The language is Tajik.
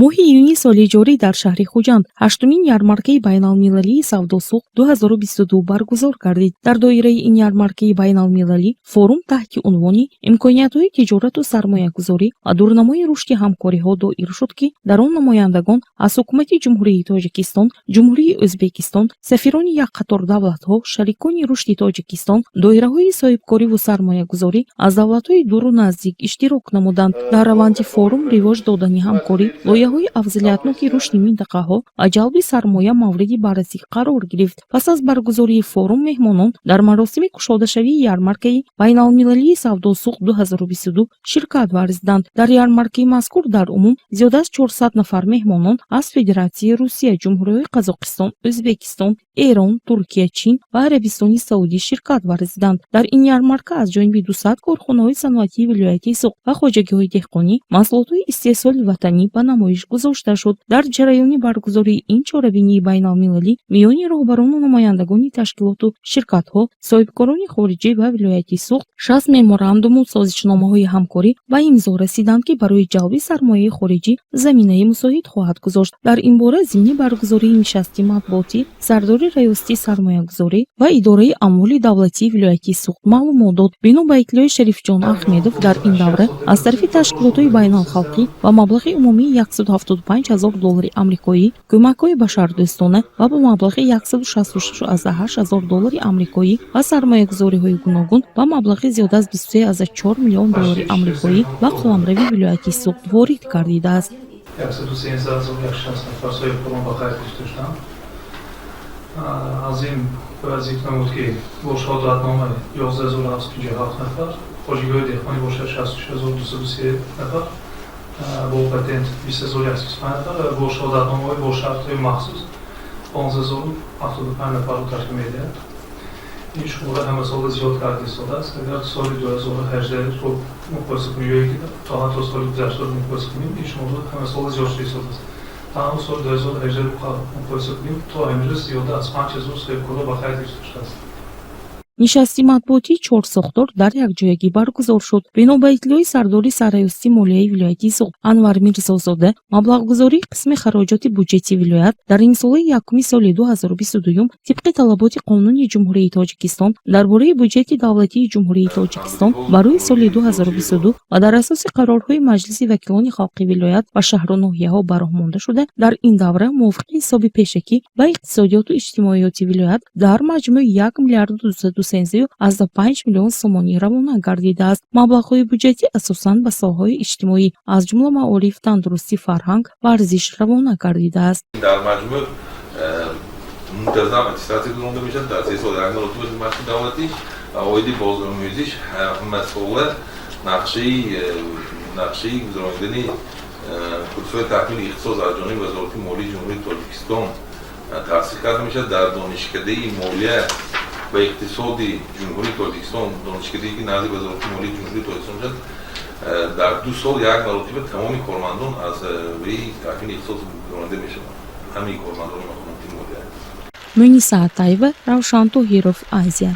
моҳи июни соли ҷорӣ дар шаҳри хуҷанд ҳаштумин ярмаркаи байналмилалии савдосуқ 2022 баргузор гардид. Дар доираи ин ярмаркаи байналмилалӣ форум таҳти унвони имкониятҳои тиҷорату сармоягузорӣ ва дурнамои рушди ҳамкориҳо доир шуд, ки дар он намояндагон аз ҳукумати ҷумҳурии Тоҷикистон, ҷумҳурии Ӯзбекистон, сафирони якқатор давлатҳо, шарикони рушди Тоҷикистон, доираҳои соҳибкориву сармоягузорӣ аз давлатҳои дуру наздик иштирок намуданд. Дар раванди форум ривоҷ додани ҳамкорӣ, лоиҳаҳои авзалиятноки рушди минтақаҳо ва ҷалби сармоя мавриди баррасӣ қарор гирифт. Пас аз баргузории форум, меҳмонон дар маросими кушодашавии ярмаркаи байналмилалии савдосуқ 2022 ширкат варзиданд. Дар ярмаркаи мазкур дар умум зиёда аз 400 нафар меҳмонон аз Федератсияи Русия, Ҷумҳуриҳои Қазоқистон, Ӯзбекистон, Эрон, Туркия, Чин ва Арабистони Саудӣ ширкат варзиданд. Дар ин ярмарка аз ҷониби 200 корхонаҳои саноатии вилоятии Суғ ва хоҷагиҳои деҳқонӣ маҳсулотҳои истеҳсоли ватанӣ ба намоиш гузошта шуд. Дар ҷараёни баргузории ин чорабинии байналмилалӣ миёни роҳбарону намояндагони ташкилоту ширкатҳо, соҳибкорони хориҷӣ ва вилояти Суғ 60 меморандуму созишномаҳои ҳамкорӣ ба имзо расиданд, ки барои ҷалби сармояи хориҷӣ заминаи мусоид хоҳад гузошт. Дар ин бора зимни баргузории нишасти матбуотӣ сардори раёсати сармоягузорӣ ва идораи амволи давлатии вилояти Суғ маълумот дод. Бино ба итлои Шарифҷон Ахмедов, дар ин давра аз тарафи ташкилотҳои байналхалқӣ ба маблағи умумии $175,000 амрикоӣ, кӯмакҳои башардӯстона ва ба маблағи $166,800 амрикоӣ ва сармоягузориҳои гуногун ба маблағи зиёда аз $23,4 миллион амрикоӣ ба қуламрави вилояти Суғ ворид гардидааст. аз ин вазиф намуд, ки бо шаҳодатнома 11757 нафар, хоҷигиҳои деҳқонӣ бошад 66233 нафар, бо патент 20125 нафар, бо шаҳодатномаҳои бо шартҳои махсус 15075 нафарро ташкил медиҳад. ин шумора ҳама сола зиёд карда истодааст. агар соли 2018-ро муқоиса кунем ё то ҳатто соли гузаштаро муқоиса кунем, ин шумора ҳама сола зиёд шуда истодааст. танҳо соли 2018-ро муқоиса кунем, то имрӯз зиёда аз 5000 соҳибкорро ба хайр гирифта шудааст. нишасти матбуотии чорсохтор дар якҷоягӣ баргузор шуд. Бино ба итлои сардори сарраёсати молияи вилояти Суғ Анвар Мирзозода, маблағгузории қисми хароҷоти буҷети вилоят дар имсолаи 1 соли 2022 тибқи талаботи Қонуни Ҷумҳурии Тоҷикистон дар бораи буҷети давлатии Ҷумҳурии Тоҷикистон барои соли 2022 ва дар асоси қарорҳои Маҷлиси вакилони халқи вилоят ва шаҳру ноҳияҳо бароҳмонда шуда, дар ин давра мувофиқи ҳисоби пешакӣ ба иқтисодиёту иҷтимоиёти вилоят дар маҷмӯи 1,213,5 миллион сомонӣ равона гардидааст. Маблағҳои буҷетӣ асосан ба соҳаҳои иҷтимоӣ, аз ҷумла маориф, тандурустӣ, фарҳанг, варзиш равона гардидааст. дар маҷмӯъ мунтазам аттестатсия гузаронда мешавад дар 3 соли як маротиба хизмати давлатӣ ва оиди бозормӯзиш ҳамасола нақшаи гузарондани курсҳои таҳмили ихтисос аз ҷониби вазорати молии ҷумҳурии Тоҷикистон таъсис карда мешавад. дар донишкадаи молия ва иқтисоди ҷумҳурии Тоҷикистон, донишкадае ки назди вазорати молии ҷумҳурии Тоҷикистон бошад, дар 2 сол як маротиба тамоми кормандон аз рӯи таъмини иқтисос гузаронда мешаванд. ҳамаи кормандони маҳкамати молия. Муниса Атаева, Равшан Тоҳиров, Азия.